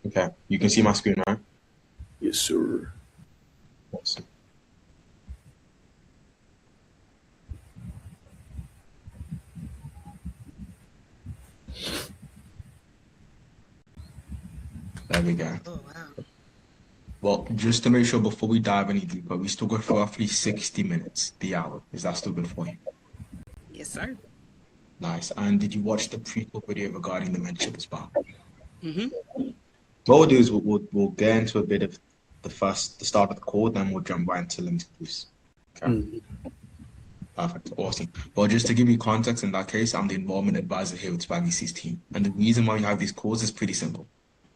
Okay, you can see my screen, right? Yes, sir. Awesome. There we go. Oh, wow. Well, just to make sure before we dive any deeper, we still go for roughly 60 minutes, the hour. Is that still good for you? Yes, sir. Nice. And did you watch the prequel video regarding the mentorship as well? Mm-hmm. What we'll do is we'll get into a bit of the start of the call, then we'll jump right into limited use. Okay. Mm. Perfect. Awesome. Well, just to give you context in that case, I'm the enrollment advisor here with Swag VC's team. And the reason why we have these calls is pretty simple.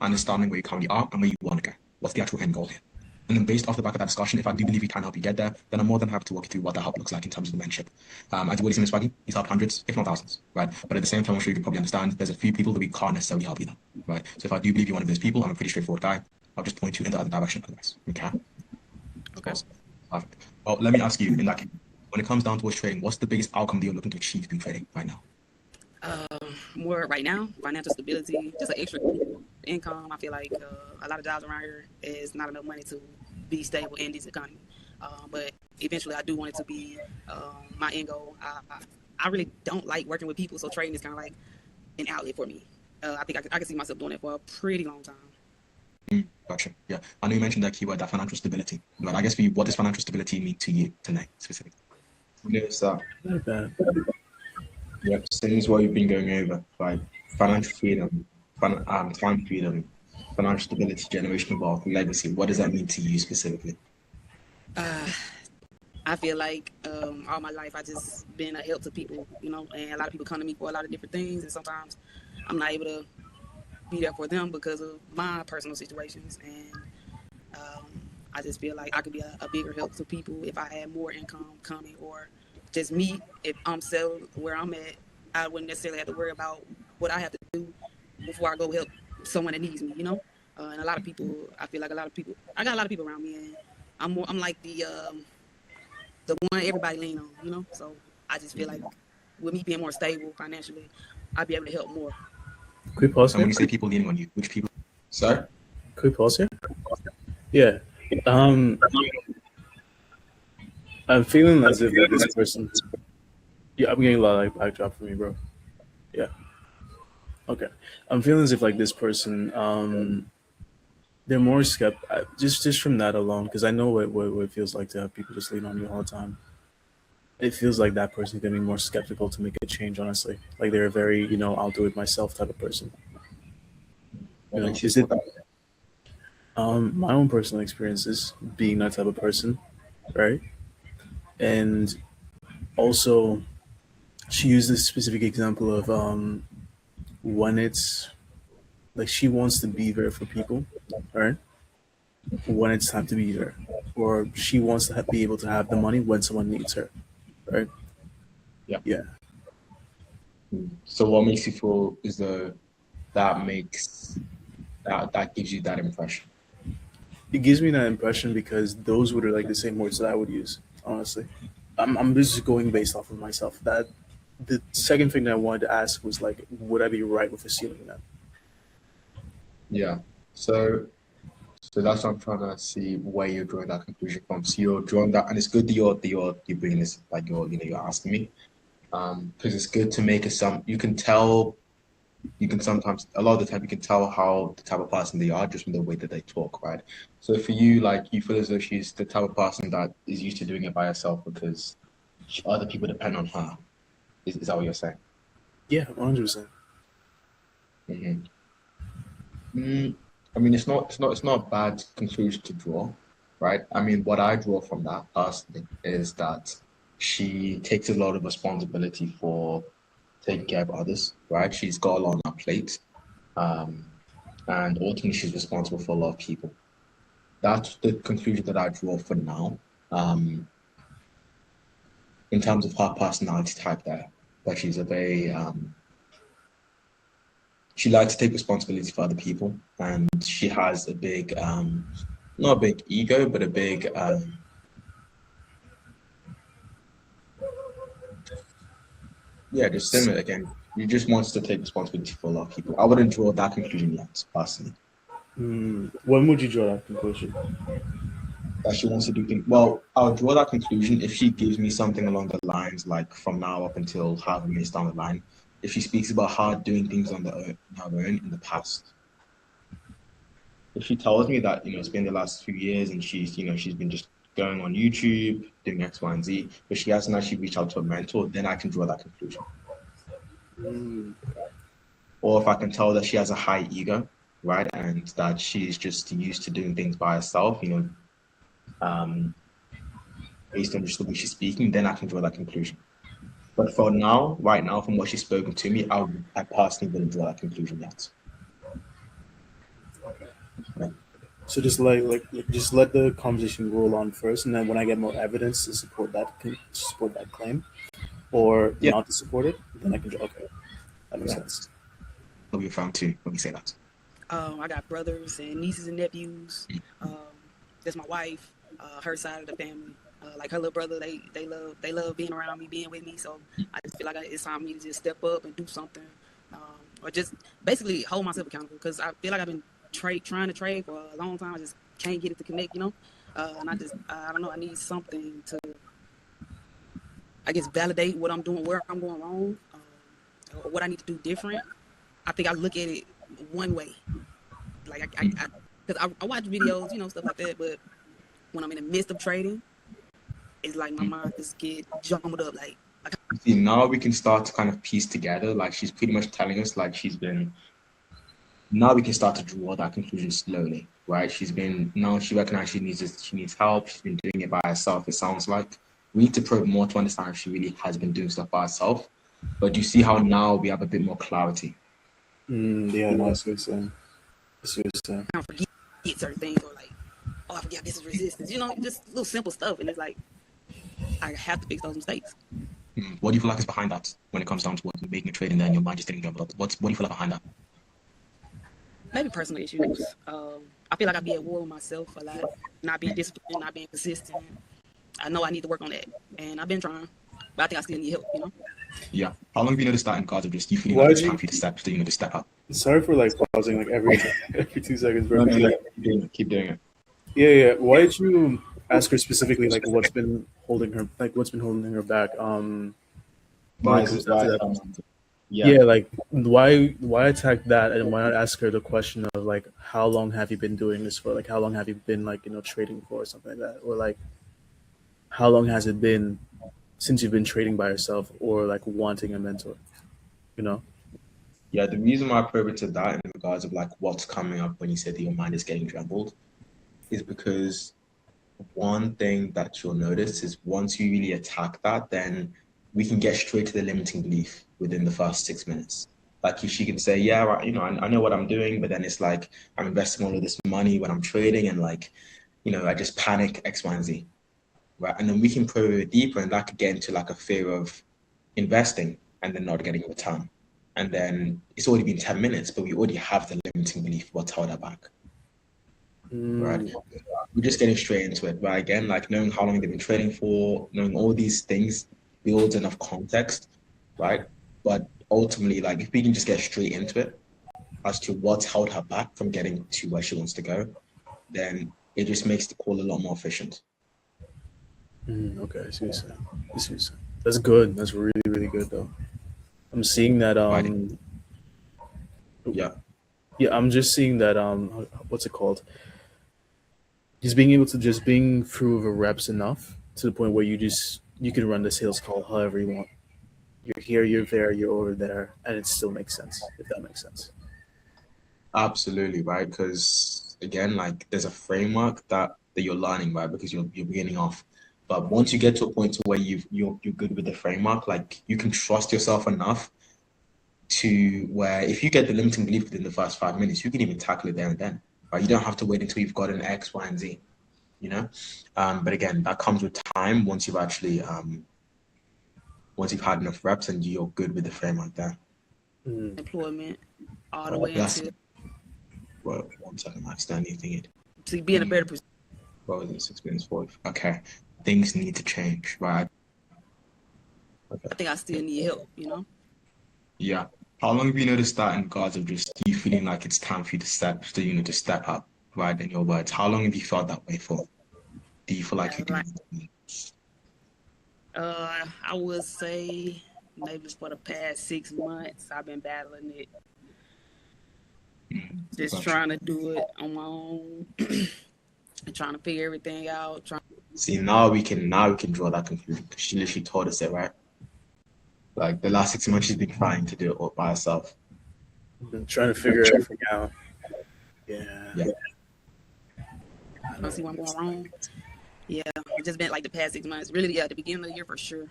Understanding where you currently are and where you want to go. What's the actual end goal here? And then based off the back of that discussion, if I do believe we can help you get there, then I'm more than happy to walk you through what that help looks like in terms of the mentorship. As you've already seen with Swaggy, he's helped hundreds, if not thousands, right? But at the same time, I'm sure you can probably understand there's a few people that we can't necessarily help either, right? So if I do believe you're one of those people, I'm a pretty straightforward guy. I'll just point you in the other direction otherwise. Okay? Okay. Awesome. Perfect. Well, let me ask you, in that case, when it comes down towards trading, what's the biggest outcome that you're looking to achieve through trading right now? More right now, financial stability, just an extra income. I feel like a lot of jobs around here is not enough money to be stable in this economy. But eventually, I do want it to be my end goal. I really don't like working with people, so trading is kind of like an outlet for me. I think I can see myself doing it for a pretty long time. Gotcha. Yeah. I know you mentioned that keyword, that financial stability. But I guess for you, what does financial stability mean to you tonight, specifically? Notice that. Not bad. Yep. Since what you've been going over, like financial freedom, time freedom, financial stability, generational wealth, legacy. What does that mean to you specifically? I feel like all my life I just been a help to people, you know, and a lot of people come to me for a lot of different things, and sometimes I'm not able to be there for them because of my personal situations, and I just feel like I could be a bigger help to people if I had more income coming, or just me, if I'm settled where I'm at, I wouldn't necessarily have to worry about what I have to do before I go help someone that needs me, you know. And a lot of people, I feel like I got a lot of people around me, and I'm like the one everybody lean on, you know. So I just feel like with me being more stable financially, I'd be able to help more. Quick pause And here. when you say people leaning on you, which people? Sir? Quick pause here. Yeah. Um, I'm feeling as if like this person. Yeah, I'm getting a lot of like backdrop from you, bro. Yeah. Okay. I'm feeling as if like this person. They're more just from that alone, because I know what it feels like to have people just lean on you all the time. It feels like that person's gonna be more skeptical to make a change. Honestly, like they're a very I'll do it myself type of person. What makes you Is it thought that? my own personal experiences being that type of person, right? And also, she used this specific example of when it's like she wants to be there for people, right? When it's time to be there, or she wants to be able to have the money when someone needs her, right? Yeah. Yeah. So what makes you feel is that gives you that impression? It gives me that impression because those would are like the same words that I would use. Honestly, I'm just going based off of myself. That the second thing that I wanted to ask was like, would I be right with assuming that? Yeah. So that's what I'm trying to see where you're drawing that conclusion from. So you're drawing that, and it's good that you're bringing this, like you're asking me, because it's good to make you can tell, you can sometimes, a lot of the time you can tell how the type of person they are just from the way that they talk, right? So for you, like you feel as though she's the type of person that is used to doing it by herself because other people depend on her. Is that what you're saying? Yeah, 100%. Hmm. I mean, it's not a bad conclusion to draw, right? I mean, what I draw from that personally is that she takes a lot of responsibility for taking care of others, right? She's got a lot on her plate, um, and ultimately she's responsible for a lot of people. That's the conclusion that I draw for now, um, in terms of her personality type there. But she's a very she likes to take responsibility for other people, and she has a big not a big ego, but a big yeah, just similar again. You just wants to take responsibility for a lot of people. I wouldn't draw that conclusion yet, personally. When would you draw that conclusion? That she wants to do things. Well, I'll draw that conclusion if she gives me something along the lines, like from now up until however minutes down the line. If she speaks about her doing things on her own in the past. If she tells me that, it's been the last few years and she's been just going on YouTube, doing X, Y, and Z, but she hasn't actually reached out to a mentor, then I can draw that conclusion. Or if I can tell that she has a high ego, right, and that she's just used to doing things by herself, based on just the way she's speaking, then I can draw that conclusion. But for now, right now, from what she's spoken to me, I personally wouldn't draw that conclusion yet. Right. So just just let the conversation roll on first, and then when I get more evidence to support that claim, or not to support it, then I can draw. Okay, that makes sense. What you found too when you say that? I got brothers and nieces and nephews. That's my wife. Her side of the family. Like her little brother, they love being around me, being with me. So I just feel like it's time for me to just step up and do something, or just basically hold myself accountable. Because I feel like I've been trying to trade for a long time. I just can't get it to connect, and I don't know. I need something to, I guess, validate what I'm doing, where I'm going wrong, or what I need to do different. I think I look at it one way, like because I watch videos, stuff like that. But when I'm in the midst of trading, it's like my mind just get jumbled up. Like see, now we can start to kind of piece together. Like she's pretty much telling us, like now we can start to draw that conclusion slowly, right? She recognizes she needs help. She's been doing it by herself. It sounds like we need to probe more to understand if she really has been doing stuff by herself. But you see how now we have a bit more clarity. Yeah, no, that's what you're saying. That's what you're saying. I forget certain things, or like, I forget this is resistance. Just little simple stuff, and it's like I have to fix those mistakes. What do you feel like is behind that when it comes down to making a trade and then your mind just getting jumbled up? What do you feel like behind that? Maybe personal issues. I feel like I be at war with myself a lot, not being disciplined, not being consistent. I know I need to work on that, and I've been trying, but I think I still need help. Yeah. How long have you noticed that in regards of just you feeling like it's time for you to step up? Sorry for pausing every 2 seconds, bro. Keep doing it. Yeah. Why did you ask her specifically what's been holding her back? Why attack that, and why not ask her the question of how long have you been doing this for? How long have you been trading for, or something like that, or how long has it been since you've been trading by yourself, or wanting a mentor? Yeah, the reason why I prohibited that in regards of what's coming up when you said that your mind is getting jumbled is because one thing that you'll notice is once you really attack that, then we can get straight to the limiting belief within the first 6 minutes. If she can say, yeah, right, I know what I'm doing, but then it's I'm investing all of this money when I'm trading, and I just panic X, Y, and Z, right? And then we can probe it deeper, and that could get into a fear of investing and then not getting a return. And then it's already been 10 minutes, but we already have the limiting belief what's held her back. Right? We're just getting straight into it. But again, knowing how long they've been trading for, knowing all these things builds enough context, right? But ultimately, if we can just get straight into it as to what's held her back from getting to where she wants to go, then it just makes the call a lot more efficient. Okay, I see what you're saying. That's good. That's really, really good, though. I'm seeing that. Yeah, I'm just seeing that. What's it called? Just being able to being through the reps enough to the point where you can run the sales call however you want. You're here, you're there, you're over there, and it still makes sense. If that makes sense. Absolutely, right? Because again, there's a framework that you're learning, right? Because you're beginning off. But once you get to a point where you're good with the framework, you can trust yourself enough to where if you get the limiting belief within the first 5 minutes, you can even tackle it there and then. Right? You don't have to wait until you've got an X, Y, and Z. But again, that comes with time. Once you've actually once you've had enough reps and you're good with the framework there. Employment, all the way into. Well, 1 second, I stand anything. To be in a better position. What was it? 6 minutes 40. Okay. Things need to change, right? Okay. I think I still need help, Yeah. How long have you noticed that in regards of just you feeling like it's time for you to step, so to step up, right? In your words, how long have you felt that way for? Do you feel like you do? Like, I would say maybe for the past 6 months, I've been battling it, just Gotcha. trying to do it on my own, and trying to figure everything out. See, now we can draw that conclusion because she literally told us it, right? Like the last 6 months, she's been trying to do it all by herself. I'm trying to figure everything out. Yeah. Yeah. I don't see where I'm going wrong. Yeah, it's just been like the past 6 months. Really, yeah, the beginning of the year for sure.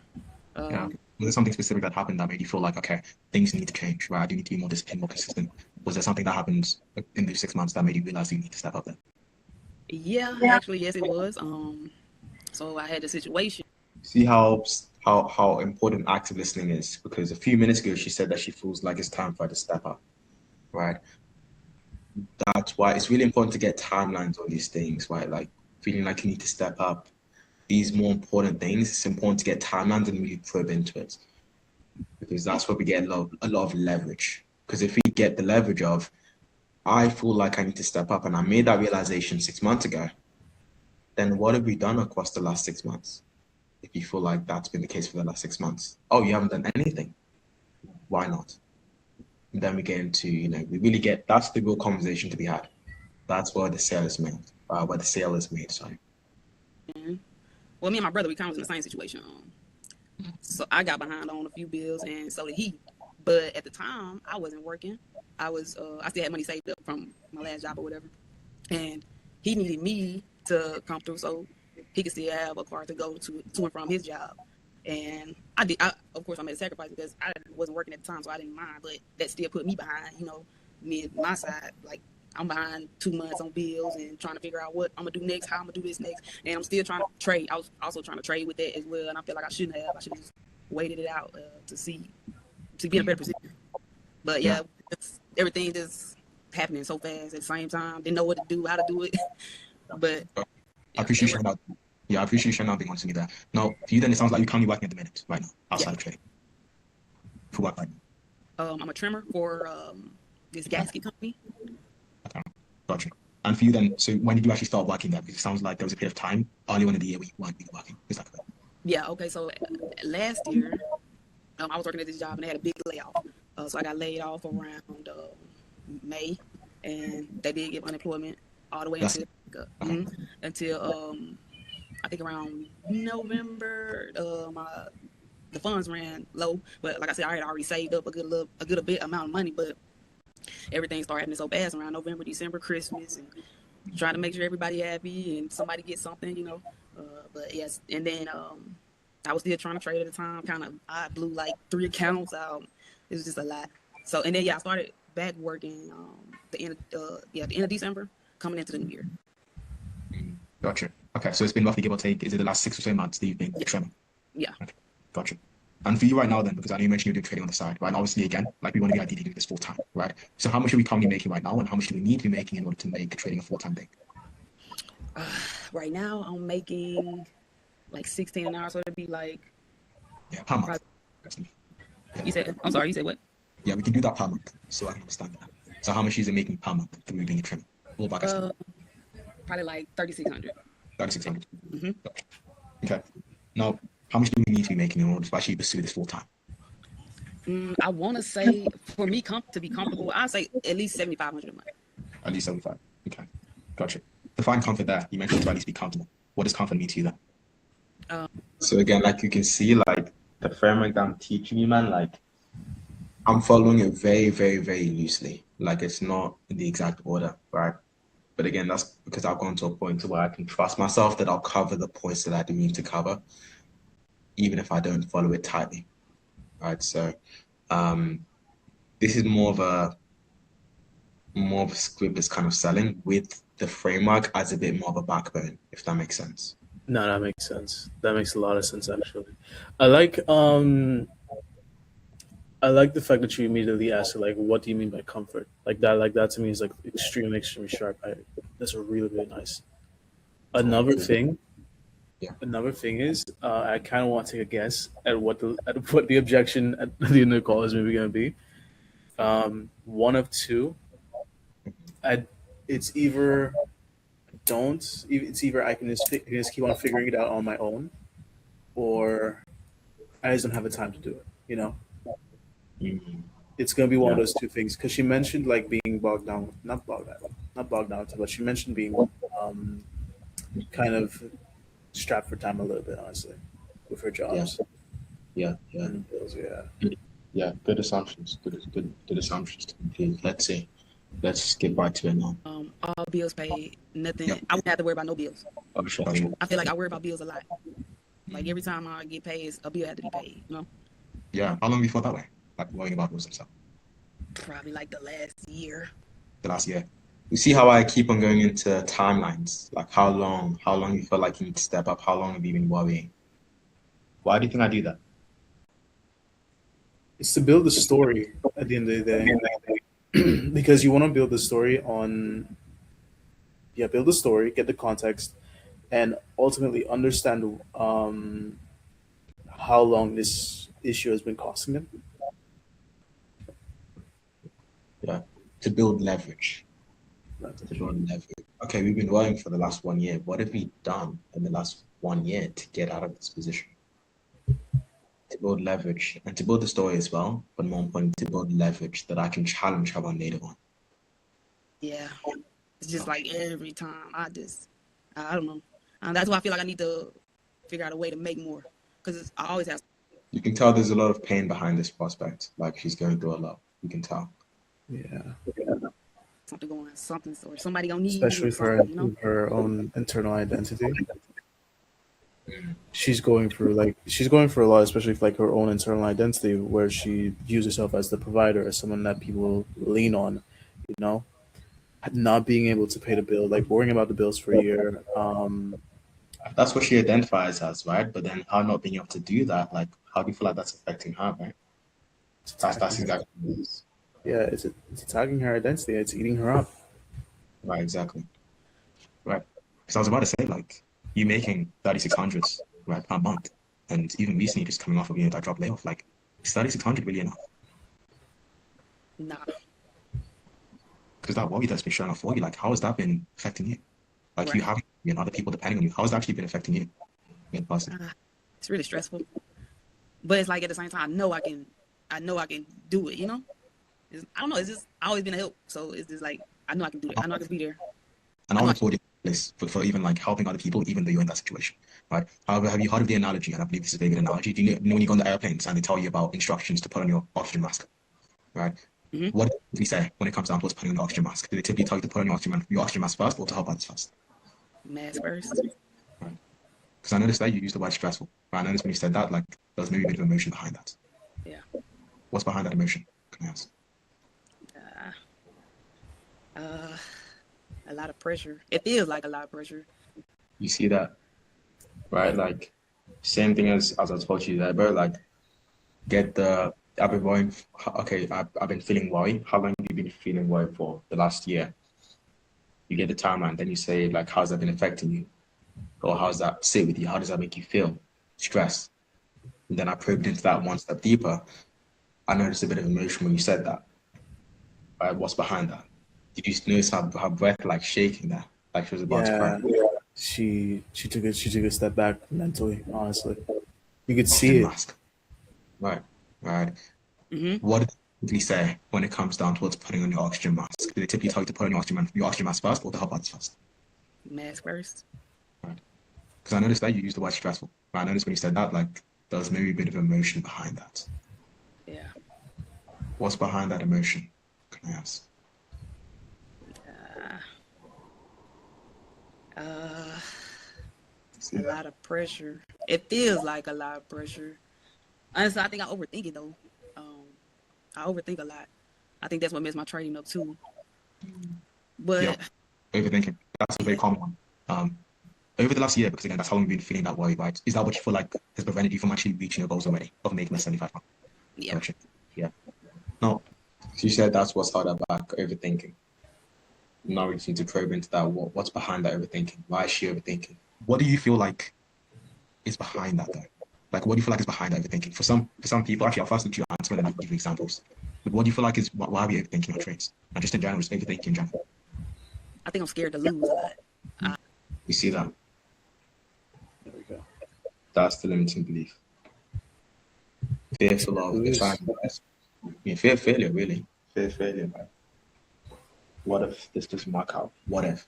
Yeah. Was there something specific that happened that made you feel like, okay, things need to change, right? I do need to be more disciplined, more consistent. Was there something that happened in these 6 months that made you realize you need to step up there? Yeah, actually, yes, it was. So I had a situation. See how important active listening is because a few minutes ago she said that she feels like it's time for her to step up, right? That's why it's really important to get timelines on these things, right? Like feeling like you need to step up. These more important things, it's important to get timelines and really probe into it because that's where we get a lot of leverage. Because if we get the leverage of, I feel like I need to step up and I made that realization 6 months ago, then what have we done across the last 6 months? If you feel like that's been the case for the last 6 months, oh, you haven't done anything. Why not? And then we get into, we really get that's the real conversation to be had. That's where the sale is made. Where the sale is made. Sorry. Well, me and my brother, we kind of was in the same situation. So I got behind on a few bills, and so did he. But at the time, I wasn't working. I still had money saved up from my last job or whatever, and he needed me to come through so he could still have a car to go to and from his job. And I did. Of course, I made a sacrifice because I wasn't working at the time, so I didn't mind. But that still put me behind. Me and my side, like I'm behind 2 months on bills and trying to figure out what I'm gonna do next, how I'm gonna do this next, and I'm still trying to trade. I was also trying to trade with that as well, and I feel like I shouldn't have. I should have just waited it out to be in a better position. But Yeah. yeah, everything just happening so fast at the same time. Didn't know what to do, how to do it. But I yeah, appreciate you sharing out. Yeah, I appreciate you sharing out being honest with me there. Now, for you, then it sounds like you're currently working at the minute, right now, outside of trading. For work right now. I'm a trimmer for this gasket company. Okay. Gotcha. And for you, then, so when did you actually start working there? Because it sounds like there was a period of time early on in the year where you weren't really working. Is that correct? Yeah, okay. So last year, I was working at this job and they had a big layoff. So I got laid off around May, and they did give unemployment all the way That's until I think around November. The funds ran low, but like I said, I had already saved up a good bit amount of money, but everything started happening so fast around November, December, Christmas, and trying to make sure everybody happy and somebody gets something. But yes, and then I was still trying to trade at the time. I blew like 3 accounts out. It was just a lot. So and then I started back working the end of December, coming into the new year. Gotcha. Okay, so it's been roughly give or take. Is it the last 6 or 7 months that you've been trimming? Yeah. Okay, gotcha. And for you right now, then, because I know you mentioned you're doing trading on the side, right? And obviously, again, like we want to be ideally doing this full time, right? So how much are we currently making right now, and how much do we need to be making in order to make trading a full time thing? Right now, I'm making like 16 an hour, so it'd be like. Yeah, per month. You said, I'm sorry, you said what? Yeah, we can do that per month, so I can understand that. So how much is it making per month through being a trimmer? All back Probably like 3,600. 3,600. Mm-hmm. Okay. Now, how much do we need to be making in order to actually pursue this full time? I want to say, for me to be comfortable, I'd say at least 7,500 a month. At least 75. Okay. Gotcha. Define comfort there. You mentioned to at least be comfortable. What does comfort mean to you then? So again, like you can see, like the framework that I'm teaching you, man, like I'm following it very, very, very loosely. Like it's not in the exact order, right? But again, that's because I've gone to a point to where I can trust myself that I'll cover the points that I do need to cover, even if I don't follow it tightly, right? So this is more of a script that's kind of selling with the framework as a bit more of a backbone, if that makes sense. No, that makes sense. That makes a lot of sense actually. I like um I like the fact that you immediately asked like what do you mean by comfort? Like that to me is like extremely, extremely sharp. That's really, really nice. Another thing Another thing is, I kind of want to take a guess at what the objection at the end of the call is maybe going to be. One of two. I it's either don't. It's either I can just keep on figuring it out on my own, or I just don't have the time to do it. You know, Mm, it's gonna be one of yeah, those two things. Because she mentioned like being bogged down, not bogged down, but she mentioned being um, kind of strapped for time a little bit, honestly, with her yeah, jobs yeah. and bills. Yeah. Good, yeah, good assumptions. Good assumptions to complete. Let's see. Let's get back to it now. All bills paid, Yep. nothing. I wouldn't have to worry about no bills. Oh, sure. Oh, sure. I feel like I worry about bills a lot. Like Mm, every time I get paid, a bill had to be paid. You know, yeah. How long before that way? Like worrying about those themselves. probably like the last year. The last year. You see how I keep on going into timelines? Like how long you feel like you need to step up? How long have you been worrying? Why do you think I do that? It's to build the story at the end of the day, because you want to build the story on build the story, get the context, and ultimately understand how long this issue has been costing them. Yeah. To build leverage. To build leverage. Okay, we've been worrying for the last 1 year. What have we done in the last 1 year to get out of this position? To build leverage and to build the story as well, but more important, to build leverage that I can challenge her on later on. Yeah, it's just like every time I don't know. That's why I feel like I need to figure out a way to make more because I always have You can tell there's a lot of pain behind this prospect. Like she's going through a lot. You can tell. Yeah, something going, something or somebody gonna need me especially or for something. You know, her own internal identity. She's going through a lot, especially for like her own internal identity, where she views herself as the provider, as someone that people lean on. You know, not being able to pay the bill, like worrying about the bills for a year. That's what she identifies as, right? But then her not being able to do that, like how do you feel like that's affecting her, right? It's That's attacking her. exactly what it is. Yeah, it's attacking her identity. It's eating her up. Right, exactly. Right. Because I was about to say, like, you making 3,600 right per month, and even recently just coming off of that job layoff, like, is 3,600 really enough? nah, Because that worry that's been showing up for you, like, how has that been affecting you? Like, you right. having other people depending on you, how has that actually been affecting you in person? It's really stressful, but it's like at the same time, I know I can do it. You know, I don't know. It's just I always been a help, so it's just like I know I can do it. I know I can be there. And I I know want to applaud you for this, for even like helping other people, even though you're in that situation, right? However, have you heard of the analogy? And I believe this is a very good analogy. Do you know when you go on the airplanes and they tell you about instructions to put on your oxygen mask, right? hmm What do they say when it comes down to what's putting on the oxygen mask? Do they typically tell you to put on your oxygen mask first or to help others first? Mass first. Right? Because I noticed that you used the word stressful. Right? I noticed when you said that, like there was maybe a bit of emotion behind that. Yeah. What's behind that emotion? Can I ask? Uh, a lot of pressure. It feels like a lot of pressure. You see that, right? Like same thing as I told you there, bro. Like get the I've been worrying. Okay, I've been feeling worried. How long have you been feeling worried for? The last year. You get the timeline, then you say like, how's that been affecting you, or how's that sit with you? How does that make you feel? Stress. And then I probed into that one step deeper. I noticed a bit of emotion when you said that. Right? What's behind that? Did you notice her breath like shaking there, like she was about to cry? Yeah, she took a step back mentally. Honestly, you could see Oxygen it. mask. Right, right. hmm What did they typically say when it comes down towards putting on your oxygen mask? Do they typically tell you to put on your oxygen mask first or to help others first? Mass first. Right. Because I noticed that you used the word stressful. Right? I noticed when you said that, like there was maybe a bit of emotion behind that. Yeah. What's behind that emotion? Can I ask? Uh, See a that? lot of pressure. It feels like a lot of pressure. Honestly, I think I overthink it though. Um, I overthink a lot. I think that's what messed my trading up too. Yeah, But overthinking. That's a very yeah, common one. Over the last year, because again, that's how long you've been feeling that way, right? Is that what you feel like has prevented you from actually reaching your goals already of making the 75 pound yeah. collection? Yeah. No. She said that's what's held her back, overthinking. Now we need to probe into that. What's behind that overthinking? Why is she overthinking? What do you feel like is behind that though? Like, what do you feel like is behind that overthinking? For some people, actually, I'll first look to your answer and then I'll give you examples. But what do you feel like is why are we overthinking our traits? And just in general, just overthinking in general. I think I'm scared to lose a lot. You see that? There we go. That's the limiting belief. Fearful of trying the best. Fear of failure, really. Fear of failure, man. What if this doesn't work out? What if?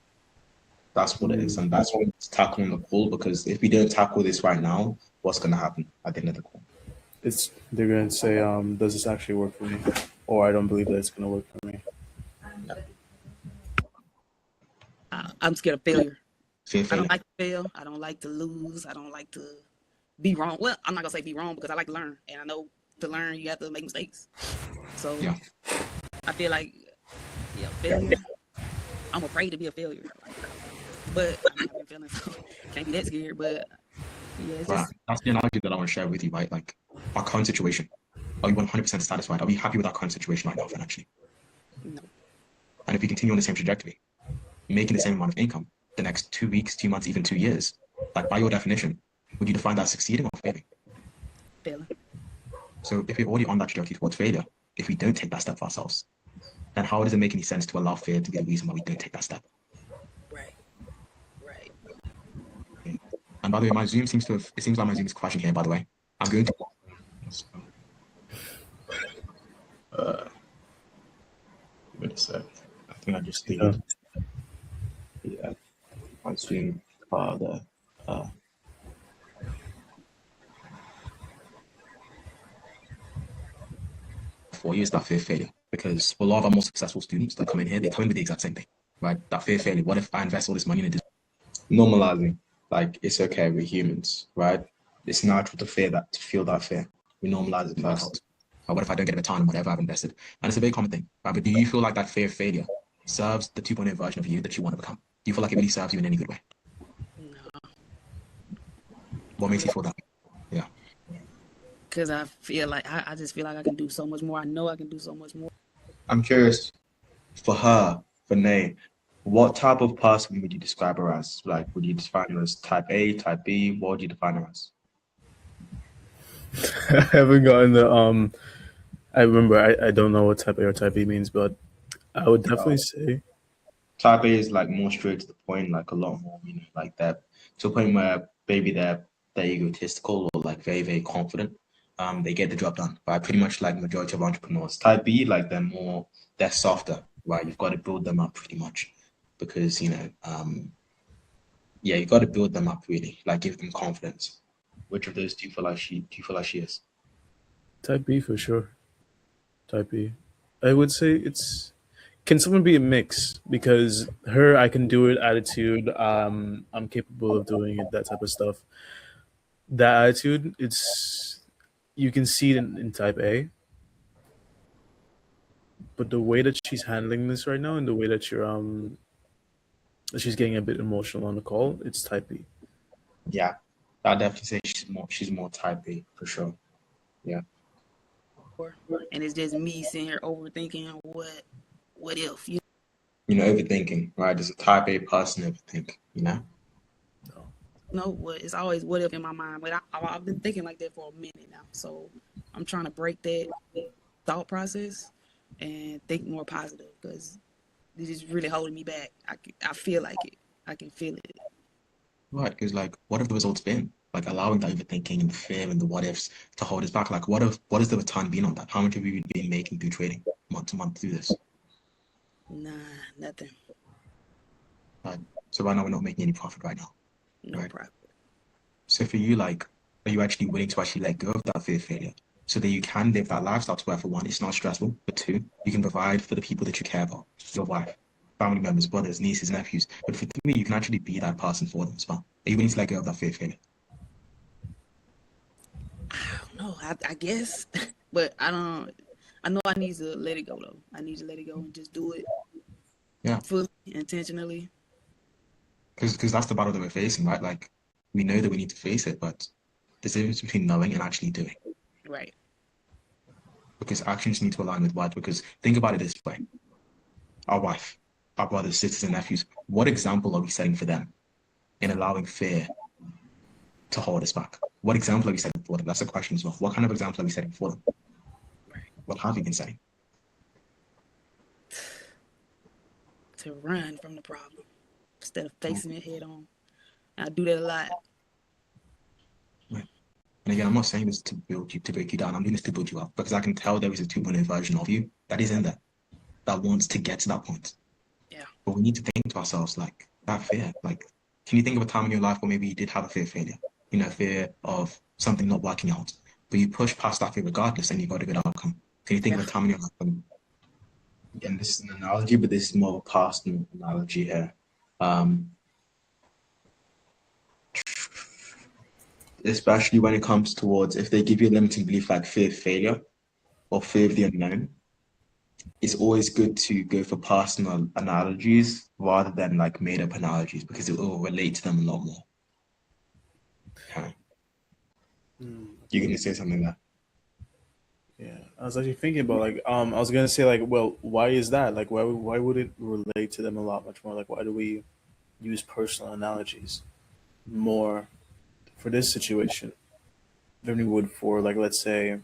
That's what it is. And that's what we tackle on the call, because if we don't tackle this right now, what's going to happen at the end of the call? They're gonna say, does this actually work for me? Or I don't believe that it's gonna work for me. I'm scared of failure. Fear of I failure. don't like to fail. I don't like to lose. I don't like to be wrong. Well, I'm not gonna say be wrong because I like to learn, and I know to learn you have to make mistakes. So Yeah. I feel like failure. I'm afraid to be a failure, but I'm not feeling so can't be that scared. But yeah, it's Right. just That's the analogy that I want to share with you, right? Like our current situation. Are you 100% satisfied? Are we happy with our current situation right now financially? no. And if we continue on the same trajectory, making the same amount of income the next 2 weeks, 2 months, even 2 years, like by your definition, would you define that succeeding or failing? Failing. So if we're already on that trajectory towards failure, if we don't take that step for ourselves, then how does it make any sense to allow fear to be the reason why we don't take that step? Right. Right. And by the way, my Zoom seems like my Zoom is crashing here, by the way. I'm going to wait a sec. I think I just did. Yeah. My Zoom for you is that fear of failure. Because for a lot of our more successful students that come in here, they come in with the exact same thing. Right? That fear of failure. What if I invest all this money in it? Normalizing. Like it's okay, we're humans, right? It's natural to feel that fear. We normalize it first. Or what if I don't get a return on whatever I've invested? And it's a very common thing, right? But do you feel like that fear of failure serves the 2.0 version of you that you want to become? Do you feel like it really serves you in any good way? No. What makes you feel that? Yeah. Because I feel like I just feel like I can do so much more. I know I can do so much more. I'm curious, for her, for Nay, what type of person would you describe her as? Like, would you define her as type A, type B? What would you define her as? I haven't gotten the I remember I don't know what type A or type B means, but I would definitely say Type A is like more straight to the point, like a lot more, like that, to a point where maybe they're egotistical or like very, very confident. They get the job done. But pretty much like majority of entrepreneurs. Type B, like they're softer, right? You've got to build them up pretty much because yeah, you've got to build them up really, like give them confidence. Which of those do you feel like she is? type B for sure. Type B. I would say it's can someone be a mix? Because her I can do it attitude, I'm capable of doing it, that type of stuff. That attitude, it's you can see it in type A, but the way that she's handling this right now and the way that she's getting a bit emotional on the call, it's type B. Yeah, I'd definitely say she's more type B for sure. Yeah. And it's just me sitting here overthinking what if Overthinking, right? There's a type A person overthink, no, what it's always what if in my mind. But I've been thinking like that for a minute now. So I'm trying to break that thought process and think more positive because this is really holding me back. I feel like it. I can feel it. Right, because like, what have the results been? Like allowing the overthinking and the fear and the what ifs to hold us back. Like, what has the return been on that? How much have you been making through trading month to month through this? Nah, nothing. Right. So right now we're not making any profit right now. No Right. profit. So for you, like, are you actually willing to actually let go of that fear of failure so that you can live that lifestyle to where, for one, it's not stressful, but two, you can provide for the people that you care about, your wife, family members, brothers, nieces, nephews. But for three, you can actually be that person for them as well. Are you willing to let go of that fear of failure? No, I guess, but I don't. I know I need to let it go though. I need to let it go and just do it. Yeah. Fully, intentionally. Because that's the battle that we're facing, right? Like, we know that we need to face it, but there's a difference between knowing and actually doing. Right. Because actions need to align with what? Because think about it this way: our wife, our brothers, sisters, and nephews. What example are we setting for them in allowing fear to hold us back? What example are we setting for them? That's the question as well. What kind of example are we setting for them? What have you been saying? To run from the problem instead of facing it head on. I do that a lot. Right. And again, I'm not saying this to build you, to break you down. I'm doing this to build you up because I can tell there is a 2.0 version of you that is in there that wants to get to that point. Yeah. But we need to think to ourselves, like, that fear. Like, can you think of a time in your life where maybe you did have a fear of failure? You know, fear of something not working out, but you push past that fear regardless and you got a good outcome. Can you think of a time in your life when, again, this is an analogy, but this is more of a personal analogy here. Especially when it comes towards if they give you a limiting belief like fear of failure or fear of the unknown, it's always good to go for personal analogies rather than like made up analogies because it will relate to them a lot more. Okay. You're gonna say something there. Yeah, I was actually thinking about like I was gonna say like, well, why is that? Like, why would it relate to them a lot much more? Like, why do we use personal analogies more for this situation than we would for like, let's say,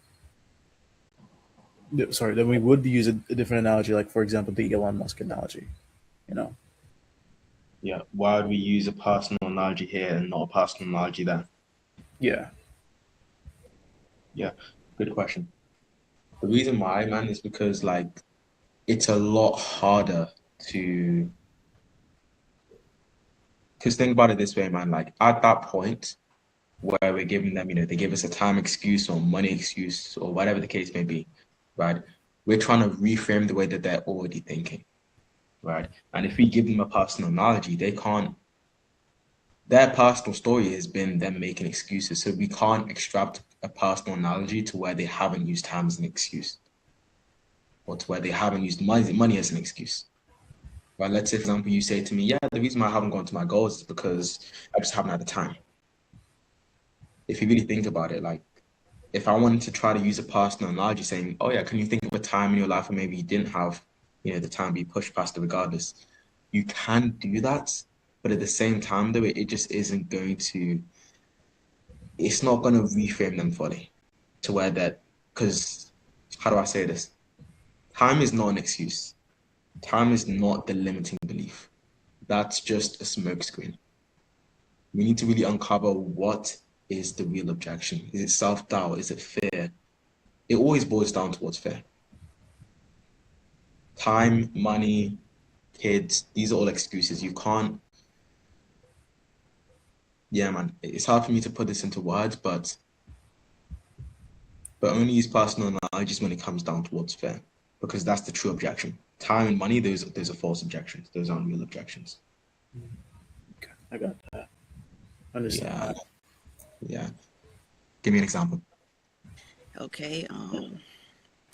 sorry, than we would use a different analogy, like for example, the Elon Musk analogy. You know? Yeah. Why would we use a personal analogy here and not a personal analogy there? Yeah. Yeah. Good question. The reason why, man, is because like it's a lot harder to because think about it this way, man. Like at that point where we're giving them, you know, they give us a time excuse or money excuse or whatever the case may be, right? We're trying to reframe the way that they're already thinking, right? And if we give them a personal analogy, they can't. Their personal story has been them making excuses, so we can't extract a personal analogy to where they haven't used time as an excuse, or to where they haven't used money as an excuse. Right? Let's say, for example, you say to me, "Yeah, the reason why I haven't gone to my goals is because I just haven't had the time." If you really think about it, like if I wanted to try to use a personal analogy saying, oh yeah, can you think of a time in your life where maybe you didn't have, you know, the time, but you pushed past it regardless? You can do that, but at the same time though, it just isn't going to, it's not going to reframe them fully to where that, because how do I say this? Time is not an excuse. Time is not the limiting belief. That's just a smokescreen. We need to really uncover what is the real objection. Is it self-doubt? Is it fear? It always boils down towards fear. Time, money, kids, these are all excuses. You can't, yeah, man. It's hard for me to put this into words, but only use personal analogies when it comes down towards fear, because that's the true objection. Time and money, those are false objections. Those aren't real objections. Okay, I got that. Understand. Yeah. Give me an example. Okay.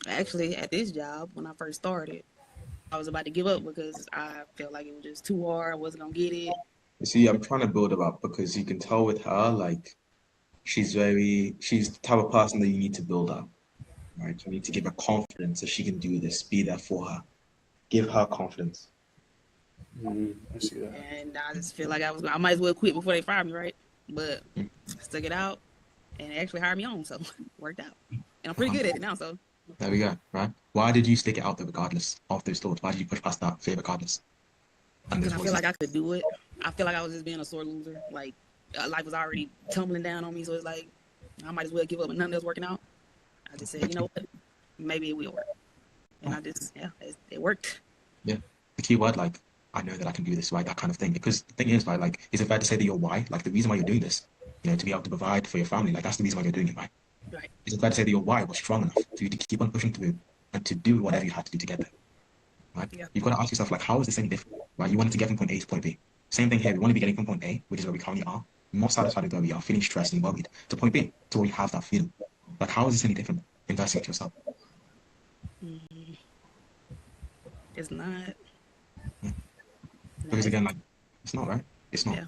Actually, at this job, when I first started, I was about to give up because I felt like it was just too hard. I wasn't gonna get it. You see, I'm trying to build her up because you can tell with her, like, she's the type of person that you need to build up, right? You need to give her confidence that she can do this, be there for her. Give her confidence. I see that. And I just feel like I might as well quit before they fire me, right? But I stuck it out and they actually hired me on, so it worked out. And I'm pretty good at it now, so. There we go, right? Why did you stick it out there regardless of those thoughts? Why did you push past that fear regardless? And Because I feel like I could do it. I feel like I was just being a sore loser. Like, life was already tumbling down on me, so it's like, I might as well give up and nothing else working out. I just said, you know what? Maybe it will work. And I just, yeah, it worked. Yeah. The key word, like, I know that I can do this, right? That kind of thing. Because the thing is, right, like, is it fair to say that your why, like the reason why you're doing this, you know, to be able to provide for your family, like that's the reason why you're doing it, right? Right. Is it fair to say that your why was strong enough for you to keep on pushing through and to do whatever you had to do to get there? Right? Yeah. You've got to ask yourself, like, how is this any different? Right? You wanted to get from point A to point B. Same thing here. We want to be getting from point A, which is where we currently are, more satisfied with where we are, feeling stressed and worried, to point B, to where you have that feeling. Like, how is this any different? Investing into yourself. It's not. Because again, like, it's not, right? It's not. Yeah.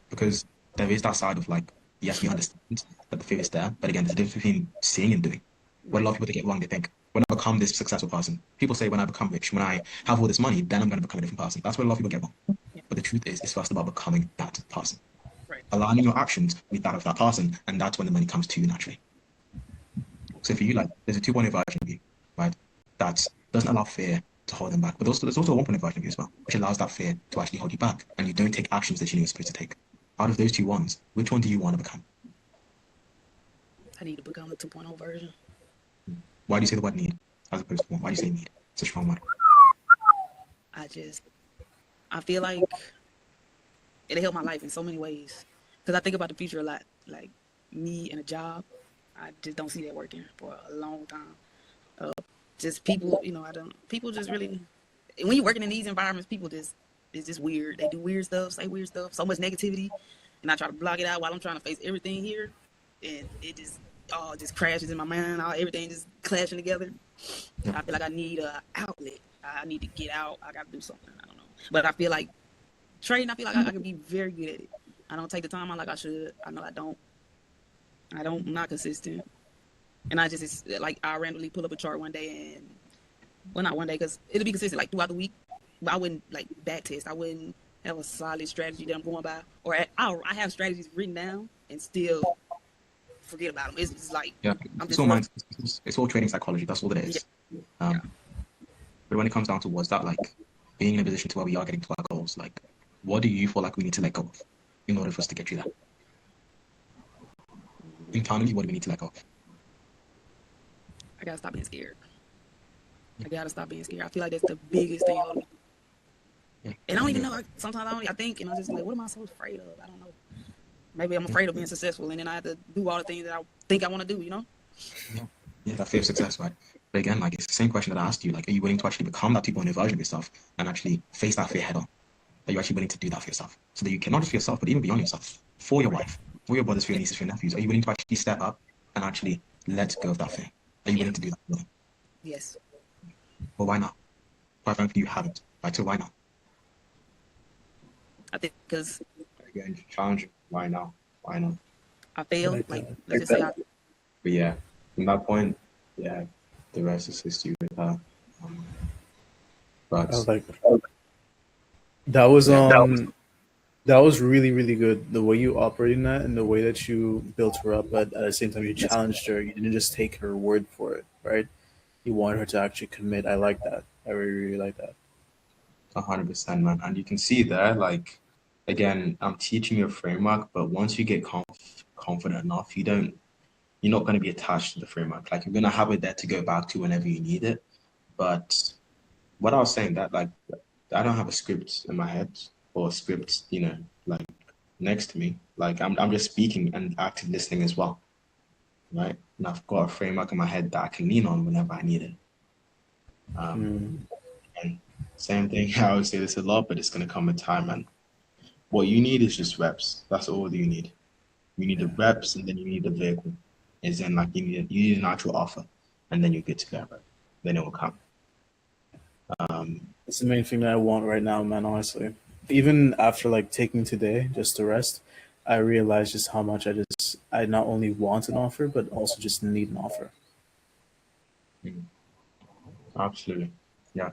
Because there is that side of like, yes, we understand that the fear is there, but again, there's a difference between seeing and doing. What a lot of people they get wrong, they think, when I become this successful person, people say when I become rich, when I have all this money, then I'm going to become a different person. That's what a lot of people get wrong. Yeah. But the truth is, it's first about becoming that person. Right. aligning your actions with that of that person, and that's when the money comes to you naturally. So for you, like, there's a 2-point version of you, right? That doesn't allow fear to hold them back. But also, there's also a 1-point version of you as well, which allows that fear to actually hold you back, and you don't take actions that you know you're supposed to take. Out of those two ones, which one do you want to become? I need to become the 2.0 version. Why do you say the word need as opposed to want? Why do you say need? It's a strong word. I feel like it'll help my life in so many ways. Because I think about the future a lot. Like me and a job, I just don't see that working for a long time. Just people, people just really, when you're working in these environments, it's just weird. They do weird stuff, say weird stuff, so much negativity. And I try to block it out while I'm trying to face everything here. And it just all just crashes in my mind. Everything just clashing together. I feel like I need an outlet. I need to get out. I got to do something. I don't know. But I feel like trading, I feel like I can be very good at it. I don't take the time out like I should. I know I don't. I'm not consistent. And it's like I randomly pull up a chart one day and, well, not one day because it'll be consistent like throughout the week. But I wouldn't like back test. I wouldn't have a solid strategy that I'm going by. Or I have strategies written down and still forget about them. It's just like, Yeah, I'm it's just all it's all trading psychology. That's all it is. Yeah. But when it comes down to what's that like, being in a position to where we are getting to our goals, like, what do you feel like we need to let go of in order for us to get you there? Internally, what do we need to let go of? I gotta stop being scared. I gotta stop being scared. I feel like that's the biggest thing holding me. Yeah. And I don't even know. Sometimes I think, and I'm just like, what am I so afraid of? I don't know. Maybe I'm afraid of being successful, and then I have to do all the things that I think I want to do. Yeah, that fear of success, right? But again, like, it's the same question that I asked you. Like, are you willing to actually become that 2.0 version of yourself and actually face that fear head on? Are you actually willing to do that for yourself? So that you can, not just for yourself, but even beyond yourself, for your wife, for your brothers, for your nieces, for your nephews. Are you willing to actually step up and actually let go of that fear? Are you willing to do that? Yes. Well, why not? Quite frankly, you haven't. Right, so why not? I think because Again, challenging. Why not? Why not? I failed. Right. Like, let's just say But yeah, from that point, yeah, the rest is history with her. But I was like, that was yeah, that was really, really good. The way you operated in that and the way that you built her up, but at the same time you challenged her. You didn't just take her word for it, right? You wanted her to actually commit. I like that. I really, really like that. 100%, man. And you can see there, like, again, I'm teaching you a framework, but once you get confident enough, you're not going to be attached to the framework. Like, you're going to have it there to go back to whenever you need it. But what I was saying, that, like, I don't have a script in my head or a script, like, next to me. Like, I'm just speaking and active listening as well, right? And I've got a framework in my head that I can lean on whenever I need it. And same thing, I would say this a lot, but it's going to come with time. And what you need is just reps. That's all you need. You need the reps, and then you need the vehicle. Is then like you need an actual offer, and then you get to that. Then it will come. It's the main thing that I want right now, man, honestly. Even after like taking today just to rest, I realized just how much I not only want an offer, but also just need an offer. Absolutely, yeah.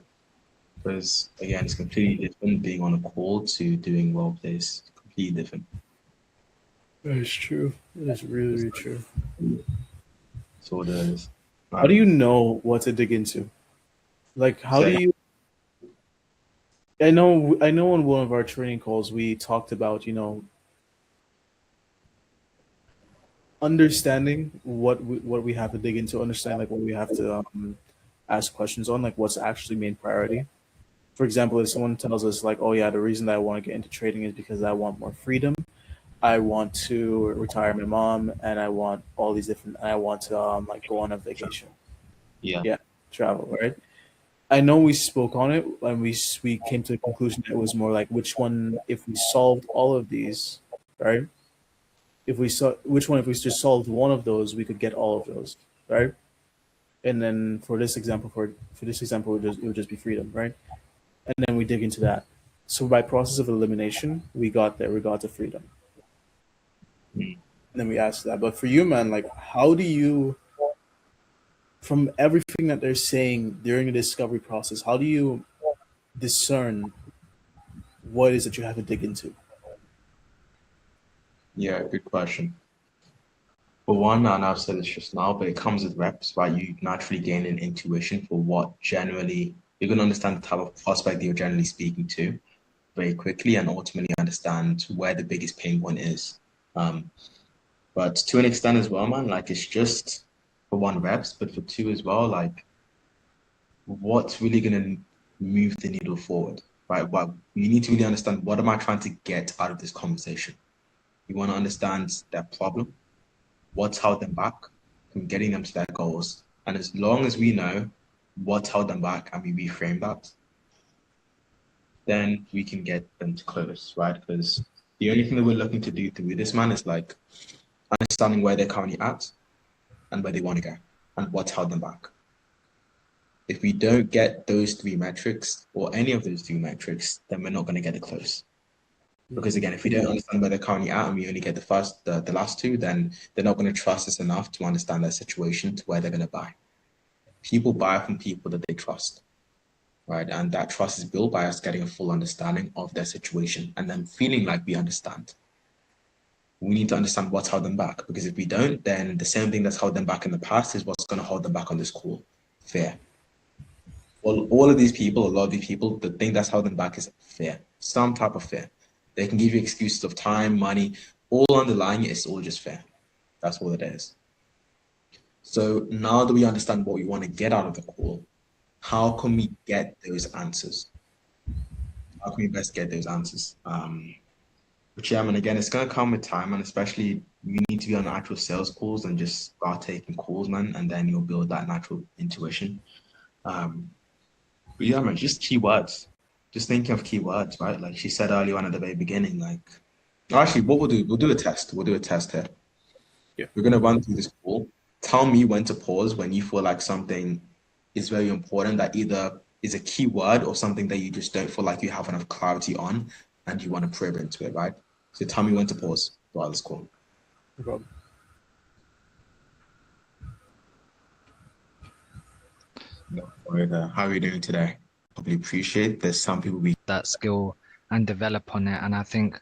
Because again, it's completely different being on a call to doing role plays. Completely different. That is true. That is really, really true. So there's. How do you know what to dig into? Like, how do Say, you? I know on one of our training calls we talked about, understanding what we have to dig into, understand like what we have to ask questions on, like what's actually main priority. For example, if someone tells us like, "Oh yeah, the reason that I want to get into trading is because I want more freedom. I want to retire my mom, and I want all these different. And I want to like go on a vacation. yeah, Yeah, travel, right? I know we spoke on it, and we came to the conclusion that it was more like which one if we solved all of these, right? If we saw which one if we just solved one of those, we could get all of those, right? And then for this example, it would just be freedom, right? And then we dig into that. So by process of elimination, we got there. We got to freedom. mm, And then we asked that. But for you, man, like, how do you, from everything that they're saying during the discovery process, how do you discern what it is that you have to dig into? Yeah, good question. For one, and I've said this just now, but it comes with reps, right? You naturally gain an intuition for what generally you're going to understand the type of prospect that you're generally speaking to very quickly, and ultimately understand where the biggest pain point is. Um, but to an extent as well, man, like it's just for one reps, but for two as well, like what's really going to move the needle forward, right? What you need to really understand, what am I trying to get out of this conversation? You want to understand their problem, what's held them back from getting them to their goals. And as long as we know what's held them back and we reframe that, then we can get them to close, right? Because the only thing that we're looking to do through this, man, is like understanding where they're currently at and where they want to go and what's held them back. If we don't get those three metrics or any of those three metrics, then we're not going to get it close. Because again, if we don't understand where they're currently at and we only get the last two, then they're not going to trust us enough to understand their situation to where they're going to buy. People buy from people that they trust, right? And that trust is built by us getting a full understanding of their situation and then feeling like we understand. We need to understand what's held them back, because if we don't, then the same thing that's held them back in the past is what's going to hold them back on this call. Fear. Well, all of these people, a lot of these people, the thing that's held them back is fear, some type of fear. They can give you excuses of time, money, all underlying it is all just fear. That's all it is. So now that we understand what we want to get out of the call, how can we get those answers? How can we best get those answers? But yeah, and again, it's gonna come with time, and especially you need to be on actual sales calls and just start taking calls, man, and then you'll build that natural intuition. But yeah, man, just keywords. Just thinking of keywords, right? Like she said earlier on at the very beginning, like actually what we'll do a test. We'll do a test here. Yeah. We're gonna run through this call. Tell me when to pause when you feel like something is very important that either is a keyword or something that you just don't feel like you have enough clarity on and you want to probe into it, right? So tell me when to pause while this call. No problem. No, how are you doing today? Probably appreciate there's some people we that skill and develop on it. And I think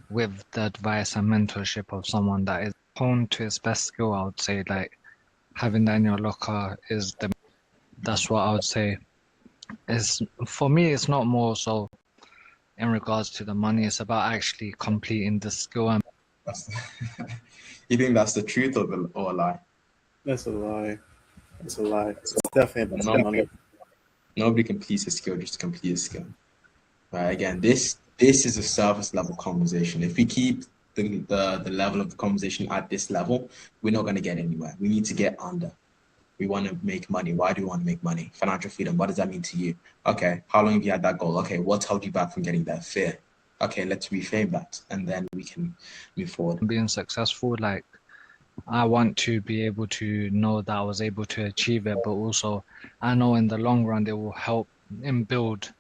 with the advice and mentorship of someone that is honed to his best skill, I would say like having that in your locker is that's what I would say. Is for me, it's not more so in regards to the money. It's about actually completing the skill. And that's you think that's the truth or a lie? That's a lie. That's a lie. It's definitely about money. Nobody completes a skill just to complete a skill. Right? Again, this is a surface level conversation. If we keep the level of the conversation at this level, we're not going to get anywhere. We need to get under. We want to make money. Why do we want to make money? Financial freedom. What does that mean to you? Okay, how long have you had that goal? Okay, what held you back from getting there? Fear. Okay, let's reframe that, and then we can move forward. being successful, like I want to be able to know that I was able to achieve it, but also I know in the long run it will help and build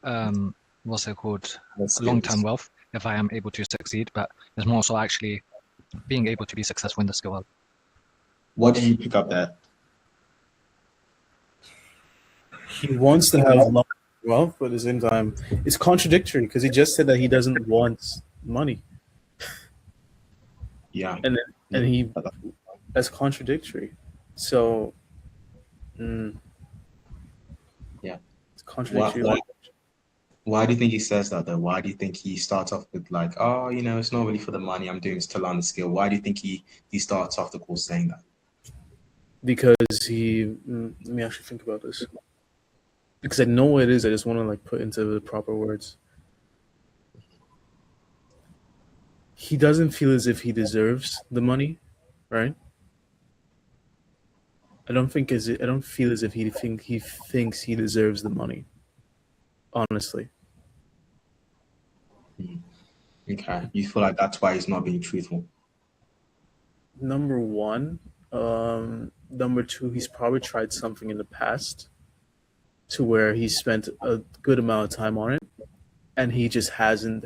what's it called, long-term wealth if I am able to succeed. But it's more so actually being able to be successful in the skill. What did you pick up there? He wants to have wealth, but at the same time, it's contradictory because he just said that he doesn't want money. Yeah, and that's contradictory. So, yeah, it's contradictory. Why do you think he says that though? Why do you think he starts off with like, oh, it's not really for the money, I'm doing this to learn the skill? Why do you think he starts off the call saying that? Because let me actually think about this. Because I know what it is, I just want to like put into the proper words. He doesn't feel as if he deserves the money, right? I don't feel as if he thinks he deserves the money. Honestly. Okay, you feel like that's why he's not being truthful. Number one. Number two, he's probably tried something in the past to where he spent a good amount of time on it and he just hasn't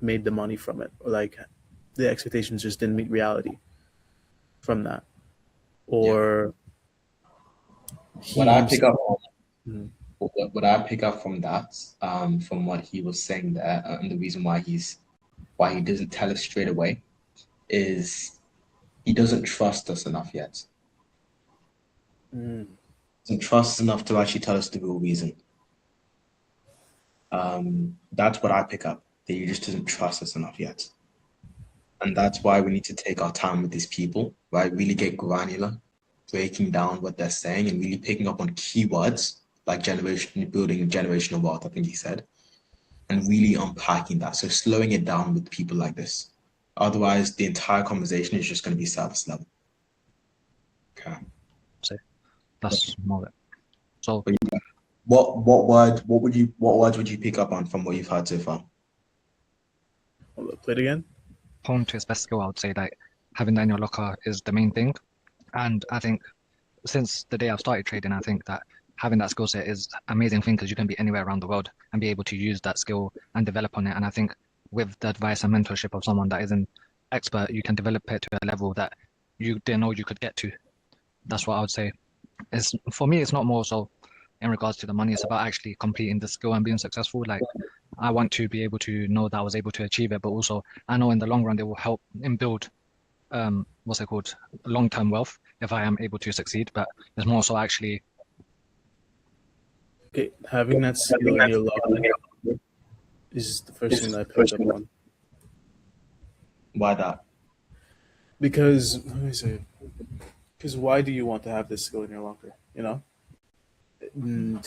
made the money from it, or like the expectations just didn't meet reality from that. Or what I pick up from that, from what he was saying there, and the reason why he's why he doesn't tell us straight away is he doesn't trust us enough yet. Mm. Doesn't trust us enough to actually tell us the real reason. That's what I pick up, that he just doesn't trust us enough yet. And that's why we need to take our time with these people, right? Really get granular, breaking down what they're saying and really picking up on keywords like building generational wealth, I think he said, and really unpacking that. So slowing it down with people like this. Otherwise, the entire conversation is just going to be surface level. Okay. That's more of it. So What words would you pick up on from what you've heard so far? Hold up, play it again. hone to his best skill, I would say like having that in your locker is the main thing. And I think since the day I've started trading, I think that having that skill set is amazing thing because you can be anywhere around the world and be able to use that skill and develop on it. And I think with the advice and mentorship of someone that is an expert, you can develop it to a level that you didn't know you could get to. That's what I would say. It's for me, it's not more so in regards to the money. It's about actually completing the skill and being successful. Like I want to be able to know that I was able to achieve it, but also I know in the long run it will help in build what's it called, long-term wealth if I am able to succeed. But it's more so actually Okay, having that skill in your locker is the first thing that I picked up on. Why that? Because let me say, because why do you want to have this skill in your locker? You know, and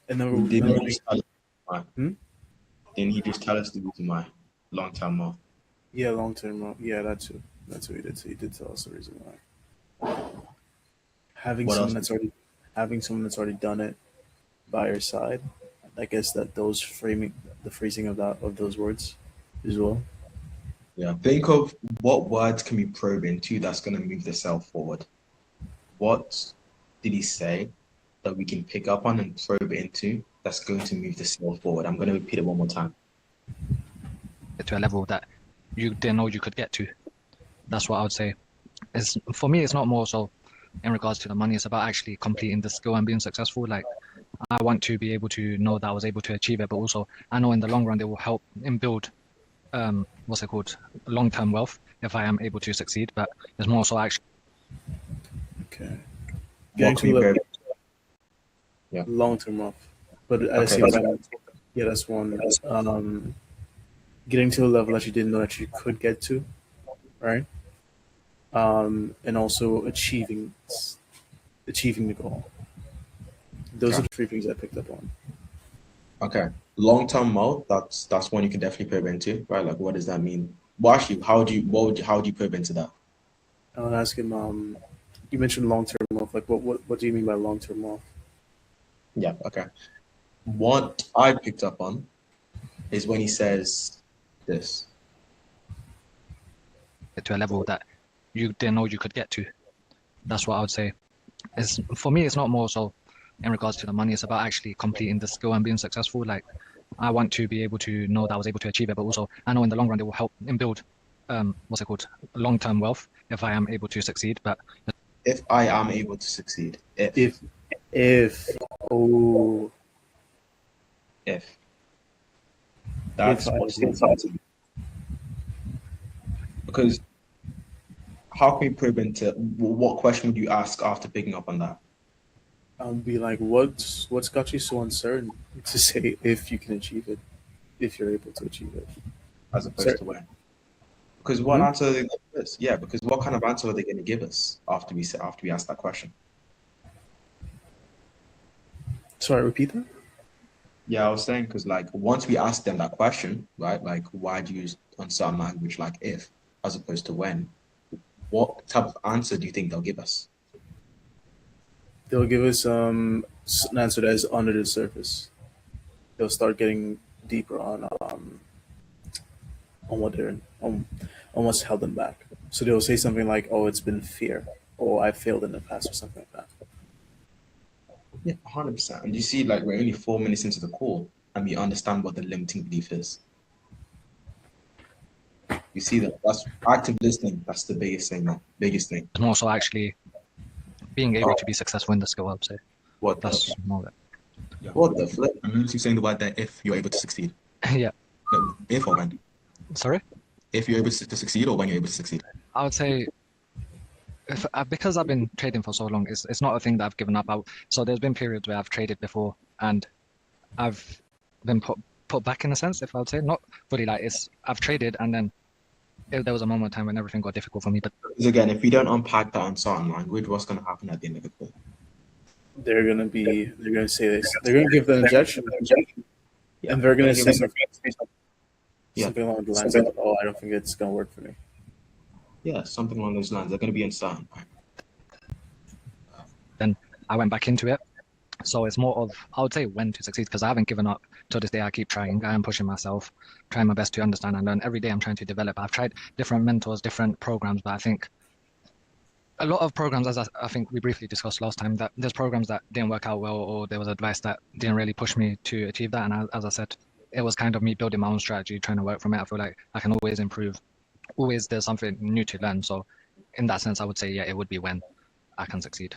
then Didn't he just tell us why? Hmm? Didn't he just tell us the reason why? Long-term wealth. yeah, long term. Yeah, that's what he did. So he did tell us the reason why. Having What someone else? that's already done it by your side, I guess that the phrasing of those words as well. Yeah. Think of what words can we probe into that's going to move the cell forward. What did he say that we can pick up on and probe into that's going to move the cell forward? I'm going to repeat it one more time. to a level that you didn't know you could get to. That's what I would say. It's for me, it's not more so in regards to the money. It's about actually completing the skill and being successful. Like I want to be able to know that I was able to achieve it, but also I know in the long run it will help in build what's it called, long-term wealth if I am able to succeed. But it's more so actually Okay, What getting can we to probe? long term wealth, but at the Okay, same that's time, yeah, that's one. Getting to a level that you didn't know that you could get to, right? And also achieving the goal. Those are the three things I picked up on. Okay. Long-term wealth, that's one you can definitely probe into, right? Like what does that mean? Well, actually, how do you probe into that? I would ask him. You mentioned long term wealth. Like, what do you mean by long term wealth? Yeah, okay. What I picked up on is when he says this. to a level that you didn't know you could get to. That's what I would say. It's for me, it's not more so in regards to the money. It's about actually completing the skill and being successful. Like I want to be able to know that I was able to achieve it, but also I know in the long run it will help in build what's it called, long-term wealth if I am able to succeed. But If I am able to succeed. If oh, If. That's If I- what's important. Because how can we probe into what question would you ask after picking up on that? I'll be like, what's got you so uncertain to say if you can achieve it, if you're able to achieve it? As opposed Sorry. to when? Because what Hmm? answer are they going to give us? Yeah, because what kind of answer are they going to give us after we ask that question? Sorry, repeat that. Yeah, I was saying because like once we ask them that question, right? Like why do you use uncertain language like if as opposed to when? What type of answer do you think they'll give us? They'll give us an answer that is under the surface. They'll start getting deeper on what they're on what's held them back. So they'll say something like, "Oh, it's been fear," or "I failed in the past," or something like that. Yeah, 100%. And you see, like we're only 4 minutes into the call, and we understand what the limiting belief is. You see that that's active listening. That's the biggest thing, man. Biggest thing. it's more so actually being able to be successful in the skill, I would say. What? That's more of What the flip? I mean, you're saying the word that if you're able to succeed. it. Yeah. No, if or when? Sorry? if you're able to succeed or when you're able to succeed? I would say because I've been trading for so long, it's not a thing that I've given up. So there's been periods where I've traded before and I've been put back in a sense, if I would say, not fully like I've traded and then there was a moment in time when everything got difficult for me. But Because again, if you don't unpack that uncertain language, what's going to happen at the end of the call? They're gonna say this. They're gonna give the injection, and they're gonna say something along the lines of, "Oh, I don't think it's gonna work for me." Yeah, something along those lines. They're going to be uncertain. Right? then I went back into it. So it's more of, I would say, when to succeed, because I haven't given up. To this day, I keep trying. I am pushing myself, trying my best to understand and learn. Every day I'm trying to develop. I've tried different mentors, different programs, but I think a lot of programs, as I think we briefly discussed last time, that there's programs that didn't work out well, or there was advice that didn't really push me to achieve that. And as I said, it was kind of me building my own strategy, trying to work from it. I feel like I can always improve. Always there's something new to learn. So in that sense, I would say, yeah, it would be when I can succeed.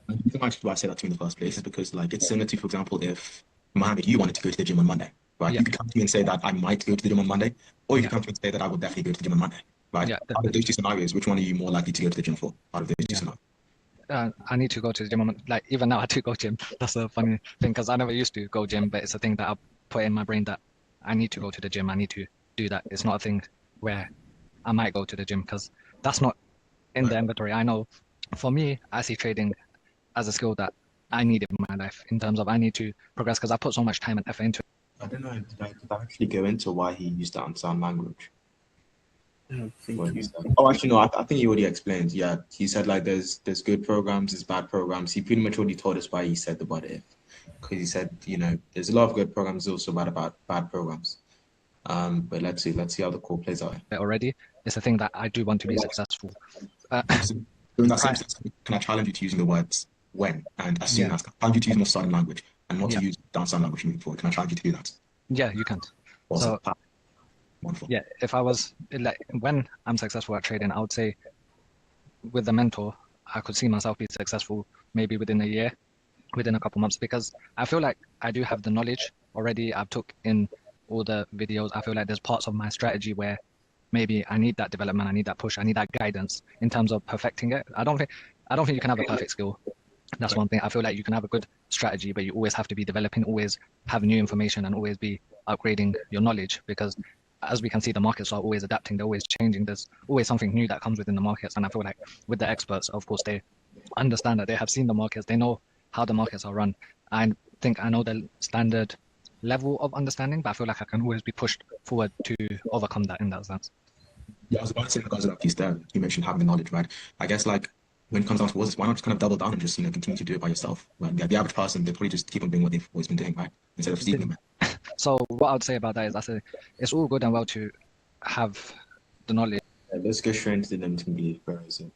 The reason why I say that to you in the first place is because, like, it's similar to, for example, if Mohammed, you wanted to go to the gym on Monday, right? Yeah. You could come to me and say that I might go to the gym on Monday, or you could come to me and say that I would definitely go to the gym on Monday, right? Yeah, Out of those two scenarios, which one are you more likely to go to the gym for? Out of those two scenarios? I need to go to the gym. Like even now, I do go gym. That's a funny thing because I never used to go gym, but it's a thing that I put in my brain that I need to go to the gym. I need to do that. It's not a thing where I might go to the gym because that's not in the inventory. I know for me, I see trading as a skill that I need in my life in terms of I need to progress because I put so much time and effort into it. I don't know. Did I actually go into why he used that unsound language? I don't think you. Oh, actually, no. I think he already explained. Yeah, he said like there's good programs, there's bad programs. He pretty much already told us why he said the what if, because he said there's a lot of good programs, also about bad programs. But let's see how the call plays out. Already, it's a thing that I do want to be successful. So, in that same sense, can I challenge you to using the words when and as soon as? Can I challenge you to use more southern language and not to use down southern language moving forward? Can I challenge you to do that? Yeah, you can. Awesome. So, wonderful. Yeah, if I was like when I'm successful at trading, I would say with the mentor, I could see myself be successful maybe within a year, within a couple months, because I feel like I do have the knowledge already. I've took in all the videos. I feel like there's parts of my strategy where maybe I need that development, I need that push, I need that guidance in terms of perfecting it. I don't think you can have a perfect skill. That's one thing. I feel like you can have a good strategy, but you always have to be developing, always have new information, and always be upgrading your knowledge because as we can see, the markets are always adapting, they're always changing. There's always something new that comes within the markets. And I feel like with the experts, of course, they understand that they have seen the markets, they know how the markets are run. I think I know the standard level of understanding, but I feel like I can always be pushed forward to overcome that in that sense. Yeah, I was about to say because of that piece there, you mentioned having the knowledge, right? I guess like when it comes down to this, why not just kind of double down and just continue to do it by yourself? Right? The average person, they probably just keep on doing what they've always been doing, right? Instead of seeking them. So what I would say about that is I say it's all good and well to have the knowledge. Yeah, let's go straight into the limiting belief. Where is it?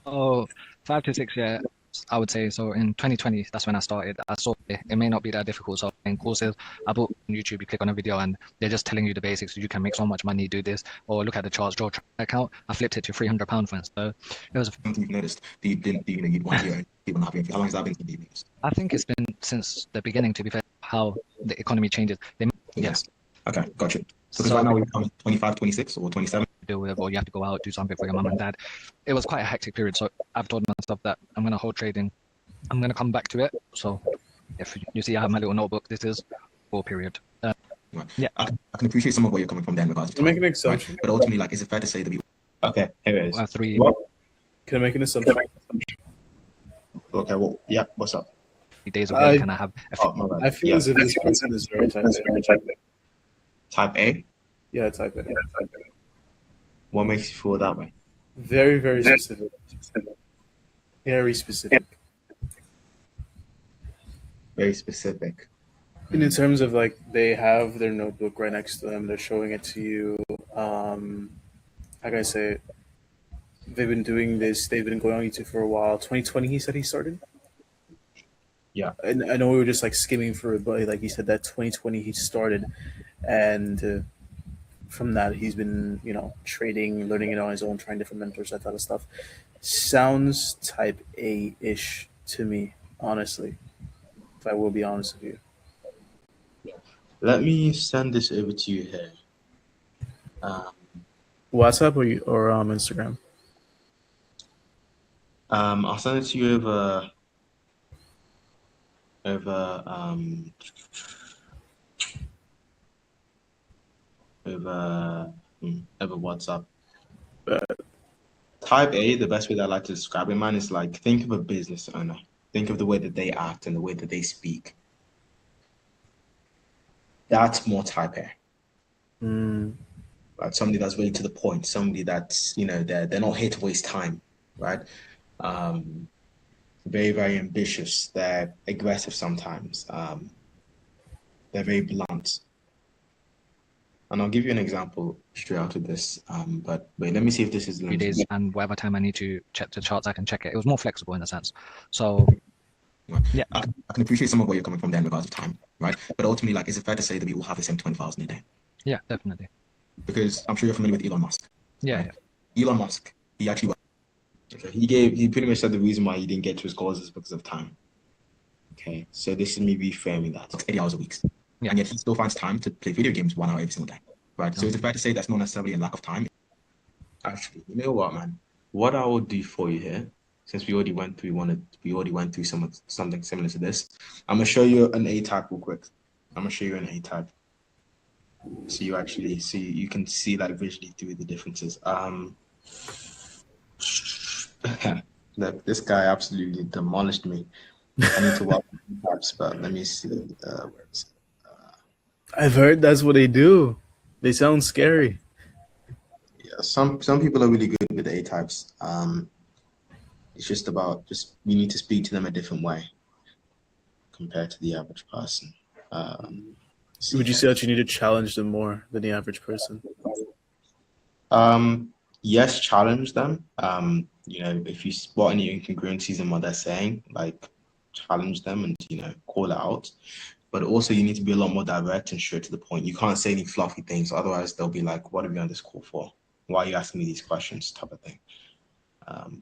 Oh, 5 to 6 years, I would say. So in 2020, that's when I started. I saw it may not be that difficult. So in courses, I bought on YouTube, you click on a video and they're just telling you the basics. You can make so much money, do this, or look at the charts, draw a account. I flipped it to £300 for instance. So it was something you've noticed that you'd want to keep on having. How long has that been since you've noticed? I think it's been since the beginning, to be fair, how the economy changes. Yes. Okay, gotcha. So So- right now we're 25, 26 or 27? Deal with, or you have to go out, do something for your mum and dad. It was quite a hectic period. So I've told myself that I'm going to hold trading. I'm going to come back to it. So if you see, I have my little notebook. This is full period. Right. Yeah. I can appreciate some of where you're coming from then in regards to Can I make time, an assumption? right? But ultimately, like, is it fair to say that we... Okay, here it is. 3 Can I make an assumption? Okay, well, yeah, what's up? days a week, and I have a few, Oh, my bad. I feel as if this person is very type A. Type A? Yeah, type A. What makes you feel that way? Very, very specific. Very specific. Very specific. And in terms of like they have their notebook right next to them, they're showing it to you. How can I say it? They've been doing this. They've been going on YouTube for a while. 2020, he said he started. Yeah. And I know we were just like skimming through it, but like he said that 2020 he started, and from that he's been trading, learning it on his own, trying different mentors, that type of stuff. Sounds type A-ish to me, honestly. If I will be honest with you. Let me send this over to you here. WhatsApp or Instagram? I'll send it to you over over over WhatsApp. Uh, Type A, the best way that I like to describe it, man, is like think of a business owner. Think of the way that they act and the way that they speak. That's more type A. mm, Right? Somebody that's really to the point, somebody that's, they're not here to waste time, right? Um, very, very ambitious. They're aggressive sometimes. They're very blunt. And I'll give you an example straight out of this. But wait, let me see if this is 3 linked. days, and whatever time I need to check the charts, I can check it. It was more flexible in a sense. So yeah. I can appreciate some of where you're coming from there in regards to time, right? But ultimately, like, is it fair to say that we all have the same 24 hours in a day? Yeah, definitely. Because I'm sure you're familiar with Elon Musk. Yeah, right? yeah. Elon Musk, he actually, okay, he pretty much said the reason why he didn't get to his goals is because of time. Okay, so this is me reframing that. It's 80 hours a week. Yeah. And yet he still finds time to play video games 1 hour every single day, right? So is it fair to say that's not necessarily a lack of time? Actually, you know what, man? What I will do for you here, since we already went through something similar to this, I'm gonna show you an A type real quick. I'm gonna show you an A type, so you actually see, you can see like visually through the differences. Look, this guy absolutely demolished me. I need to walk types, but let me see. Where is it? I've heard that's what they do. They sound scary. Yeah, some people are really good with the A types. It's just about you need to speak to them a different way compared to the average person. Would you say that you need to challenge them more than the average person? Yes, challenge them. If you spot any incongruencies in what they're saying, like challenge them and call it out. But also you need to be a lot more direct and straight to the point. You can't say any fluffy things, otherwise they'll be like, "What are we on this call for? Why are you asking me these questions?" type of thing.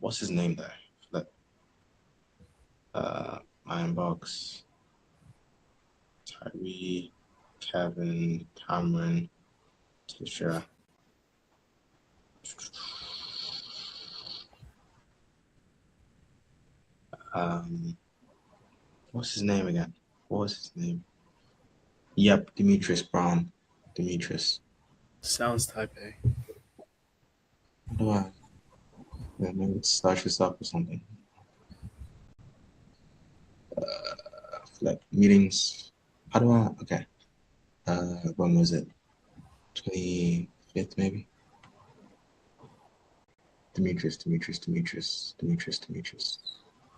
What's his name there? My inbox. Tyree, Kevin, Cameron, Tisha. What's his name again? What was his name? Yep, Demetrius Brown. Demetrius. Sounds type A. Yeah, maybe it starts this up or something. Like meetings. How do I? Okay. When was it? 25th, maybe. Demetrius.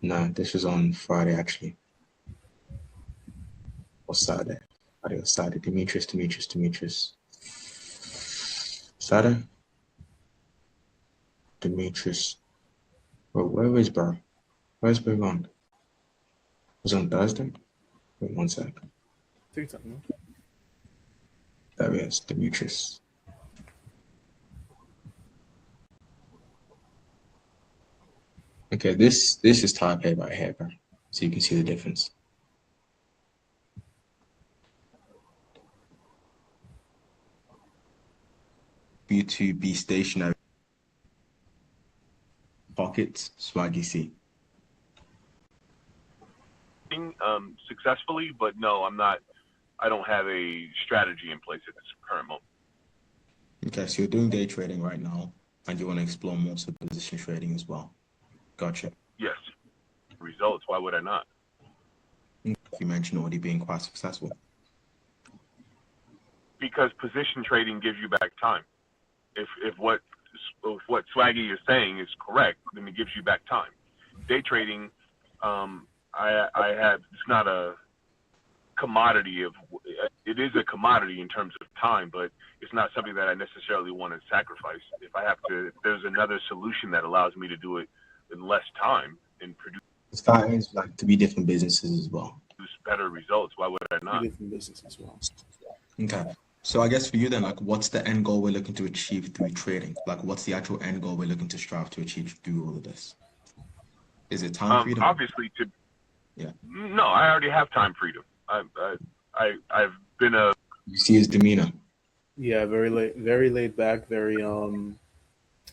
No, this was on Friday actually. Or Saturday. Friday or Saturday. Demetrius. Saturday? Demetrius. Well, where is bro? Where's bro gone? Was it on Thursday? Wait 1 sec. TikTok, no? There he is, Demetrius. Okay, this is type A right here, bro. So you can see the difference. B2B stationary. Pockets, Swaggy C. Successfully, but no, I'm not. I don't have a strategy in place at this current moment. Okay, so you're doing day trading right now, and you want to explore more so position trading as well. Gotcha. Yes. Results. Why would I not? You mentioned already being quite successful. Because position trading gives you back time. If what Swaggy is saying is correct, then it gives you back time. Day trading, I have, it's not a commodity it is a commodity in terms of time, but it's not something that I necessarily want to sacrifice. If there's another solution that allows me to do it in less time and produce That is like to be different businesses as well. better results, why would I not? Different business as well. Okay. So I guess for you then, like, what's the end goal we're looking to achieve through trading? Like, what's the actual end goal we're looking to strive to achieve through all of this? Is it time freedom? Obviously, Yeah. No, I already have time freedom. I've been You see his demeanor. Yeah, very laid back, very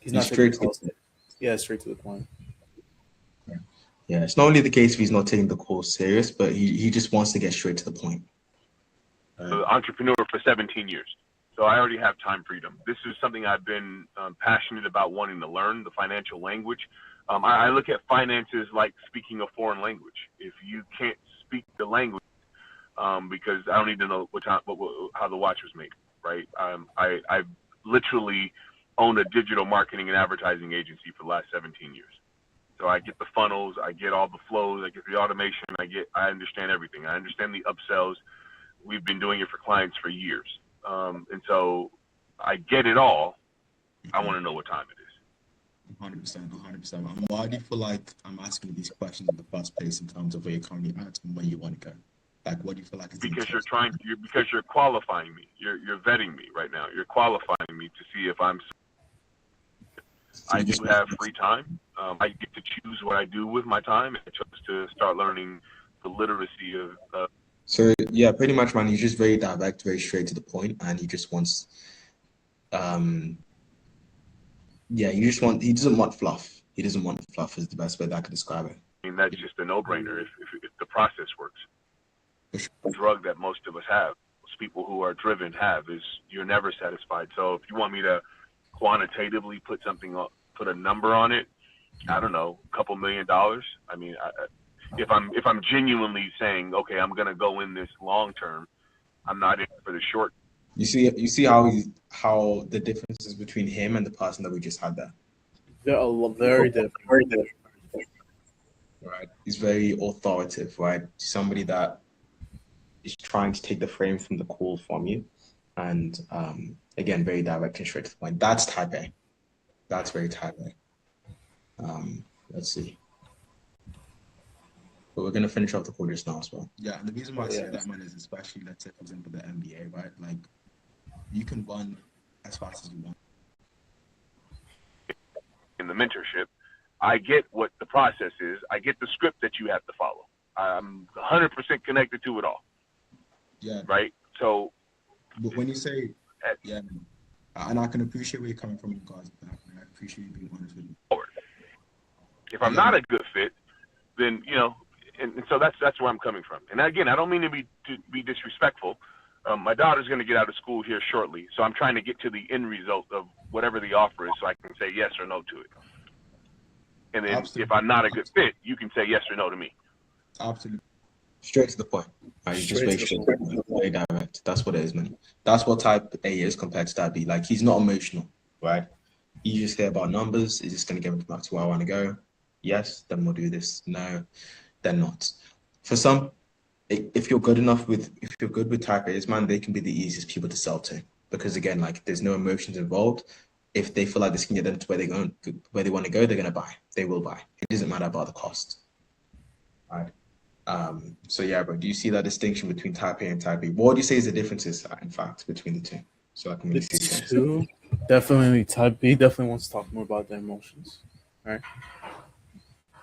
he's not He's taking straight the to the calls. Yeah, straight to the point. Yeah, it's not only the case if he's not taking the call serious, but he just wants to get straight to the point. Entrepreneur for 17 years. So I already have time freedom. This is something I've been passionate about wanting to learn, the financial language. I look at finances like speaking a foreign language. If you can't speak the language, because I don't need to know how the watch was made, right? I literally own a digital marketing and advertising agency for the last 17 years. So I get the funnels, I get all the flows, I get the automation, I understand everything. I understand the upsells. We've been doing it for clients for years. And so I get it all. I want to know what time it is. 100%, 100%. And why do you feel like I'm asking you these questions in the first place in terms of where you're currently at and where you want to go? Like, what do you feel like is the Because intention? you're qualifying me. You're vetting me right now. You're qualifying me to see if I'm. So I you do just have free time. I get to choose what I do with my time. I chose to start learning the literacy of. So yeah, pretty much, man. He's just very direct, very straight to the point, and he just wants, um, yeah, he doesn't want fluff. He doesn't want fluff is the best way that I could describe it. I mean, that's just a no-brainer if the process works. For sure. The drug that most of us have, most people who are driven have, is you're never satisfied. So if you want me to quantitatively put a number on it, I don't know, a couple $1 million. I mean, if I'm genuinely saying, okay, I'm gonna go in this long term, I'm not in for the short. You see how the differences between him and the person that we just had there, They're very different. Very different. right? He's very authoritative, right? Somebody that is trying to take the frame from the call from you, and again, very direct and straight to the point. That's type A. That's very type A. Let's see. But we're gonna finish off the call just now as well. Yeah, and the reason why I say that, man, is especially, let's say, for example, the NBA, right? Like, you can run as fast as you want. In the mentorship, I get what the process is. I get the script that you have to follow. I'm 100% connected to it all. Yeah. Right. So. But when you say, yeah, and I can appreciate where you're coming from, guys. I appreciate you being honest with me. If I'm not a good fit, then and so that's where I'm coming from. And again, I don't mean to be disrespectful. My daughter's going to get out of school here shortly, so I'm trying to get to the end result of whatever the offer is, so I can say yes or no to it. And then if I'm not a good fit, you can say yes or no to me. Absolutely. Straight to the point. Right? He's just very straight to the point, very direct. That's what it is, man. That's what type A is compared to type B. Like, he's not emotional, right? You just hear about numbers. Is this going to get me back to where I want to go? Yes, then we'll do this. No, then not. For some, if you're good with type A's, man, they can be the easiest people to sell to, because again, like, there's no emotions involved. If they feel like this can get them to where they want to go, they're gonna buy. They will buy. It doesn't matter about the cost. Right. So yeah, bro, do you see that distinction between type A and type B? What do you say is the differences, in fact, between the two? So I can really see The two, definitely type B definitely wants to talk more about their emotions, right?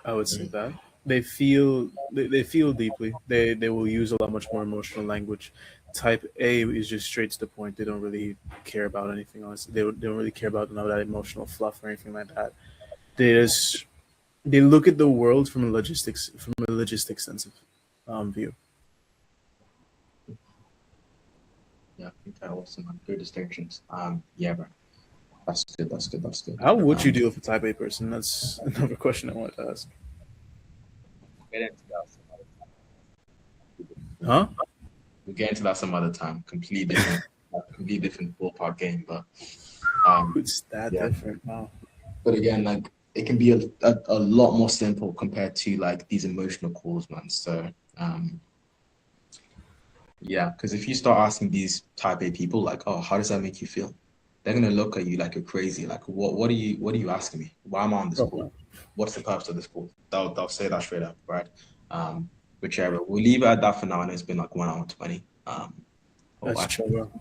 I would say that they feel deeply. They will use a lot much more emotional language. Type A is just straight to the point. They don't really care about anything else. They don't really care about none of that emotional fluff or anything like that. They look at the world from a logistics sense of view. Yeah, I think that was some good distinctions. Yeah, bro. That's good. That's good. That's good. How would you deal with a type A person? That's another question I wanted to ask. Get into that some other time. Huh? We'll get into that some other time. Completely different ballpark game, but It's that different. Wow. but again, like, it can be a lot more simple compared to like these emotional calls, man. So yeah, because if you start asking these type A people like, oh, how does that make you feel? They're gonna look at you like you're crazy. Like, what are you asking me? Why am I on this call? What's the purpose of this call? They'll say that straight up, right? Whichever. We'll leave it at that for now, and it's been like 1 hour 20. That's true.